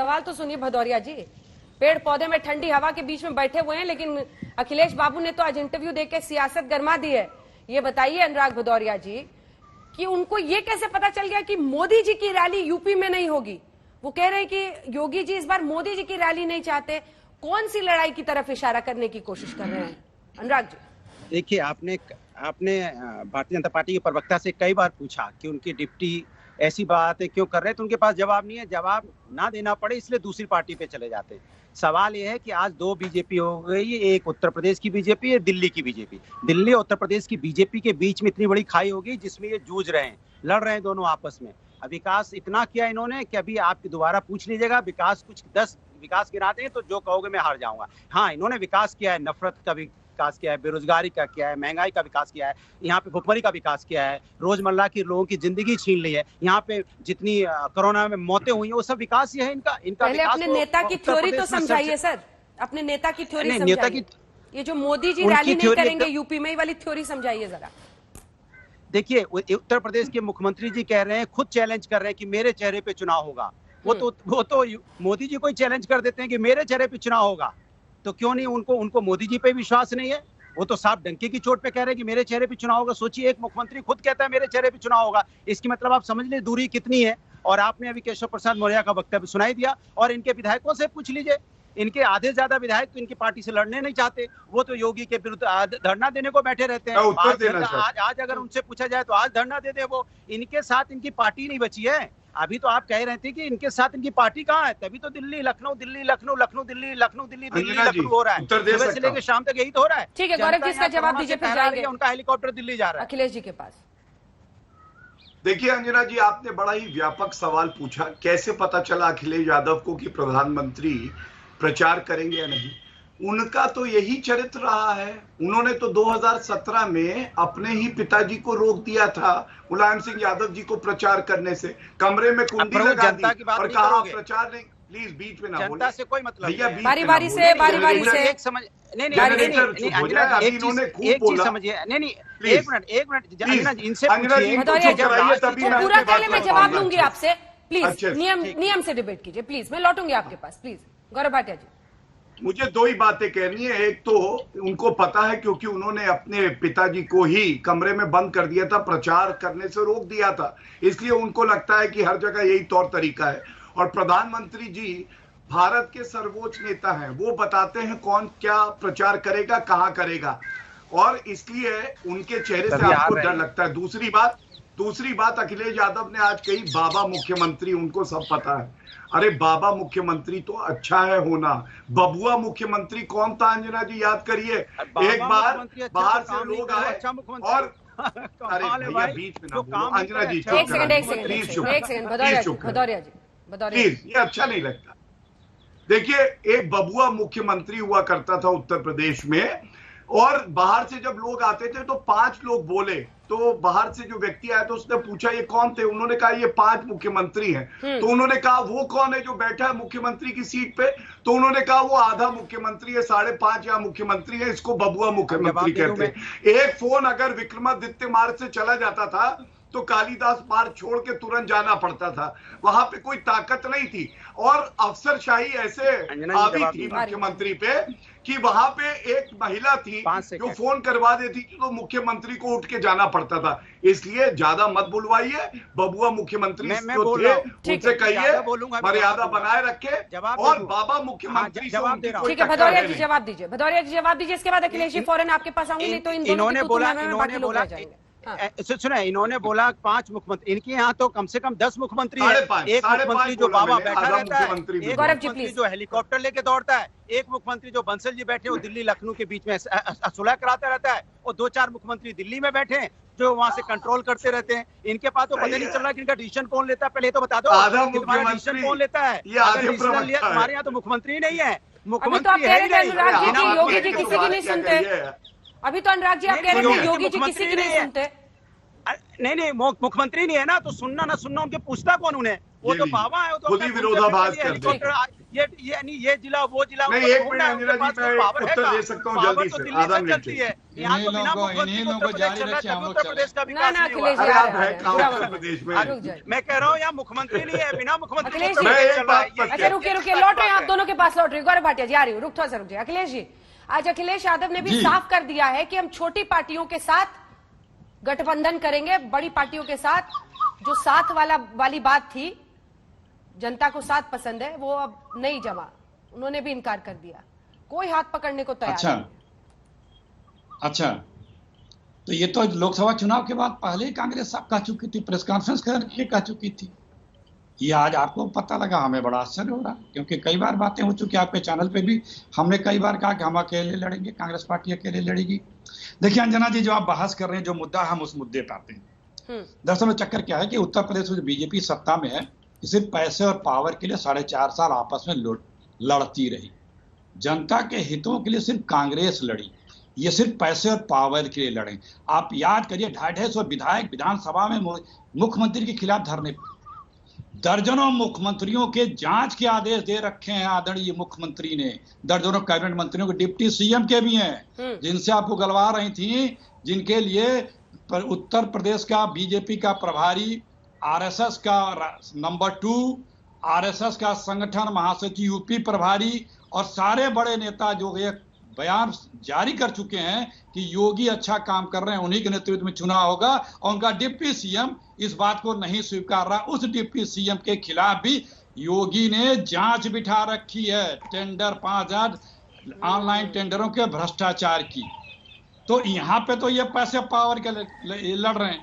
सवाल तो सुनिए भदौरिया जी, पेड़ पौधे में ठंडी हवा के बीच में बैठे हुए हैं, लेकिन अखिलेश बाबू ने तो आज इंटरव्यू देके सियासत गरमा दी है। ये बताइए अनुराग भदौरिया जी कि उनको ये कैसे पता चल गया कि मोदी जी की रैली यूपी में नहीं होगी। वो कह रहे हैं कि योगी जी इस बार मोदी जी की रैली नहीं चाहते। कौन सी लड़ाई की तरफ इशारा करने की कोशिश कर रहे हैं अनुराग जी? देखिए, आपने भारतीय जनता पार्टी के प्रवक्ता से कई बार पूछा कि उनकी डिप्टी ऐसी बातें क्यों कर रहे हैं, तो उनके पास जवाब नहीं है। जवाब ना देना पड़े इसलिए दूसरी पार्टी पे चले जाते हैं। सवाल यह है कि आज दो बीजेपी हो गई, एक उत्तर प्रदेश की बीजेपी, एक दिल्ली की बीजेपी। दिल्ली और उत्तर प्रदेश की बीजेपी के बीच में इतनी बड़ी खाई होगी जिसमें ये जूझ रहे हैं, लड़ रहे हैं दोनों आपस में। अब विकास इतना किया इन्होंने कि अभी आप दोबारा पूछ लीजिएगा, विकास कुछ 10 विकास गिनाते हैं तो जो कहोगे मैं हार जाऊंगा। हाँ, इन्होंने विकास किया है, नफरत का विकास किया है, बेरोजगारी का किया है, महंगाई का विकास किया है, यहाँ पे भुखमरी का विकास किया है, रोजमर्रा की लोगों की जिंदगी छीन ली है, यहाँ पे जितनी कोरोना में मौतें हुई हैं वो सब विकास ही है इनका। पहले अपने नेता की थ्योरी तो समझाइए सर, अपने नेता की थ्योरी समझाइए। ये जो मोदी जी रैली नहीं करेंगे यूपी में, वाली थ्योरी समझाइए जरा। देखिए, उत्तर प्रदेश के मुख्यमंत्री जी कह रहे हैं, खुद चैलेंज कर रहे हैं कि मेरे चेहरे पे चुनाव होगा। वो तो मोदी जी को ही चैलेंज कर देते हैं कि मेरे चेहरे पे चुनाव होगा, तो क्यों नहीं उनको मोदी जी पे विश्वास नहीं है? वो तो साफ डंके की चोट पे कह रहे हैं कि मेरे चेहरे पे चुनाव होगा। सोचिए, एक मुख्यमंत्री खुद कहता है मेरे चेहरे पे चुनाव होगा, इसकी मतलब आप समझ लीजिए दूरी कितनी है। और आपने अभी केशव प्रसाद मौर्य का वक्तव्य सुनाई दिया, और इनके विधायकों से पूछ लीजिए, इनके आधे से ज्यादा विधायक तो इनकी पार्टी से लड़ने नहीं चाहते, वो तो योगी के विरुद्ध धरना देने को बैठे रहते हैं। आज अगर उनसे पूछा जाए तो आज धरना दे दे वो। इनके साथ इनकी पार्टी नहीं बची है। अभी तो आप कह रहे थे कि इनके साथ इनकी पार्टी कहाँ है, तभी तो दिल्ली लखनऊ दिल्ली लखनऊ लखनऊ दिल्ली लखनऊ दिल्ली दिल्ली लखनऊ हो रहा है, सुबह से लेकर शाम तक यही तो हो रहा है। ठीक है गौरव जी, इसका जवाब दीजिए, फिर जाएंगे। उनका हेलीकॉप्टर दिल्ली जा रहा है अखिलेश जी के पास। देखिए अंजना जी, आपने बड़ा ही व्यापक सवाल पूछा, कैसे पता चला अखिलेश यादव को कि प्रधानमंत्री प्रचार करेंगे या नहीं। उनका तो यही चरित्र रहा है। उन्होंने तो 2017 में अपने ही पिताजी को रोक दिया था, मुलायम सिंह यादव जी को प्रचार करने से। कमरे में कुंडी लगा दी और कहा प्रचार नहीं। प्लीज बीच में ना बोले, जनता से कोई मतलब भैया, बारी बारी से एक समझ एक चीज समझिए। नहीं, एक मिनट इनसे पूरा पहले मैं जवाब लूंगी आपसे। प्लीज नियम से डिबेट कीजिए प्लीज, मैं लौटूंगी आपके पास। प्लीज गौरव भाटिया जी, मुझे दो ही बातें कहनी है। एक तो उनको पता है क्योंकि उन्होंने अपने पिताजी को ही कमरे में बंद कर दिया था, प्रचार करने से रोक दिया था, इसलिए उनको लगता है कि हर जगह यही तौर तरीका है। और प्रधानमंत्री जी भारत के सर्वोच्च नेता हैं, वो बताते हैं कौन क्या प्रचार करेगा, कहां करेगा, और इसलिए उनके चेहरे से आपको डर लगता है। दूसरी बात अखिलेश यादव ने आज कही, बाबा मुख्यमंत्री, उनको सब पता है। अरे बाबा मुख्यमंत्री तो अच्छा है होना, बबुआ मुख्यमंत्री कौन था अंजना जी, याद करिए। एक बार बाहर से लोग आए और अरे भैया बीच में ना बोलो अंजना जी, प्लीज, ये अच्छा नहीं लगता। देखिए, एक बबुआ मुख्यमंत्री हुआ करता था उत्तर प्रदेश में, और बाहर से जब लोग आते थे तो 5 लोग बोले, तो बाहर से जो व्यक्ति आया तो उसने पूछा ये कौन थे, उन्होंने कहा ये 5 मुख्यमंत्री हैं। तो उन्होंने कहा वो कौन है जो बैठा है मुख्यमंत्री की सीट पे, तो उन्होंने कहा वो आधा मुख्यमंत्री है, 5.5 यहाँ मुख्यमंत्री है, इसको बबुआ मुख्यमंत्री कहते हैं। एक फोन अगर विक्रमादित्य मार्ग से चला जाता था तो कालिदास मार्ग छोड़ के तुरंत जाना पड़ता था, वहां पे कोई ताकत नहीं थी। और अफसरशाही ऐसे हावी थी मुख्यमंत्री पे कि वहां पे एक महिला थी जो फोन करवा देती थी तो मुख्यमंत्री को उठ के जाना पड़ता था। इसलिए ज्यादा मत बुलवाइए, बबुआ मुख्यमंत्री जो थे उनसे कहिए मर्यादा बनाए रखे, और बाबा मुख्यमंत्री ठीक है। भदौरिया जी जवाब दीजिए, भदौरिया जी जवाब दीजिए, इसके बाद अखिलेश जी फौरन आपके पास आऊंगी, नहीं तो इन्होंने बोला सुना, इन्होंने बोला 5 मुख्यमंत्री, इनके यहाँ तो कम से कम 10 मुख्यमंत्री है। एक मुख्यमंत्री जो बाबा बैठा रहता है, एक मुख्यमंत्री जो हेलीकॉप्टर लेके दौड़ता है, एक मुख्यमंत्री जो बंसल जी बैठे वो दिल्ली लखनऊ के बीच में सुलह कराता रहता है, और 2-4 मुख्यमंत्री दिल्ली में बैठे हैं जो वहां से कंट्रोल करते रहते हैं। इनके पास तो पता नहीं चल रहा कि इनका डिसीजन कौन लेता है। पहले तो बता दो डिसीजन कौन लेता है। हमारे यहाँ तो मुख्यमंत्री नहीं है, मुख्यमंत्री योगी जी किसी की नहीं सुनते। अभी तो अनुराग जी आप कह रहे थे योगी जी किसी की नहीं सुनते। नहीं, मुख्यमंत्री नहीं है ना, तो सुनना ना सुनना उनके पूछता कौन उन्हें, वो तो बाबा है, वो तो विरोधाभास ये जिला वो जिला। नहीं, एक मिनट अंजना जी, मैं उत्तर दे सकता हूँ जल्दी से, आधा मिनट। यहाँ तो बिना मुख्यमंत्री इन्हीं को उत्तर लोगों को प्रदेश जारी चल रहा है, रखिए, हम तभी लोग उत्तर प्रदेश का ना विकास ना नहीं हुआ। अखिलेश अरे यार आप है कहाँ बुरा उत्तर मत प्रदेश में? रुक जाइए। मैं कह रहा हूँ यहाँ मुख्यमंत्री नहीं है, बिना मुख्यमंत्री अखिलेश को जी, उत्तर प्रदेश मैं चल रहा है। एक बात अच्छा रुकिए रुकिए, लौट रहे हैं आप दोनों के पास, लौट रही हूँ। गौरव भाटिया जी आ रही हूँ, रुक थोड़ा सा रुक जाइए। अखिलेश जी, आज अखिलेश यादव ने भी जी। साफ कर दिया है कि हम छोटी पार्टियों के साथ गठबंधन करेंगे, बड़ी पार्टियों के साथ जो साथ वाली बात थी, जनता को साथ पसंद है, वो अब नहीं जमा। उन्होंने भी इनकार कर दिया, कोई हाथ पकड़ने को तैयार अच्छा नहीं। अच्छा, तो ये तो लोकसभा चुनाव के बाद पहले ही कांग्रेस साहब कह चुकी थी, प्रेस कॉन्फ्रेंस करके कह चुकी थी। ये आज आपको पता लगा, हमें बड़ा आश्चर्य हो रहा, क्योंकि कई बार बातें हो चुकी। आपके चैनल पे भी हमने कई बार कहा कि हम अकेले लड़ेंगे, कांग्रेस पार्टी अकेले लड़ेगी। देखिए अंजना जी, जो आप बहस कर रहे हैं, जो मुद्दा, हम उस मुद्दे पे आते हैं। दरअसल में चक्कर क्या है कि उत्तर प्रदेश में जो बीजेपी सत्ता में है, सिर्फ पैसे और पावर के लिए 4.5 साल आपस में लड़ती रही। जनता के हितों के लिए सिर्फ कांग्रेस लड़ी, ये सिर्फ पैसे और पावर के लिए लड़े। आप याद करिए, 250 विधायक विधानसभा में मुख्यमंत्री के खिलाफ धरने, दर्जनों मुख्यमंत्रियों के जांच के आदेश दे रखे हैं आदरणीय मुख्यमंत्री ने। दर्जनों कैबिनेट मंत्रियों के, डिप्टी सीएम के भी हैं, जिनसे आपको गलवा रही थी, जिनके लिए उत्तर प्रदेश का बीजेपी का प्रभारी, आरएसएस का नंबर 2, आरएसएस का संगठन महासचिव, यूपी प्रभारी और सारे बड़े नेता जो ये बयान जारी कर चुके हैं कि योगी अच्छा काम कर रहे हैं, उन्हीं के नेतृत्व में चुनाव होगा। और उनका डिप्टी सीएम इस बात को नहीं स्वीकार रहा। उस डिप्टी सीएम के खिलाफ भी योगी ने जांच बिठा रखी है, टेंडर 5000 ऑनलाइन टेंडरों के भ्रष्टाचार की। तो यहाँ पे तो ये पैसे पावर के लड़ रहे हैं।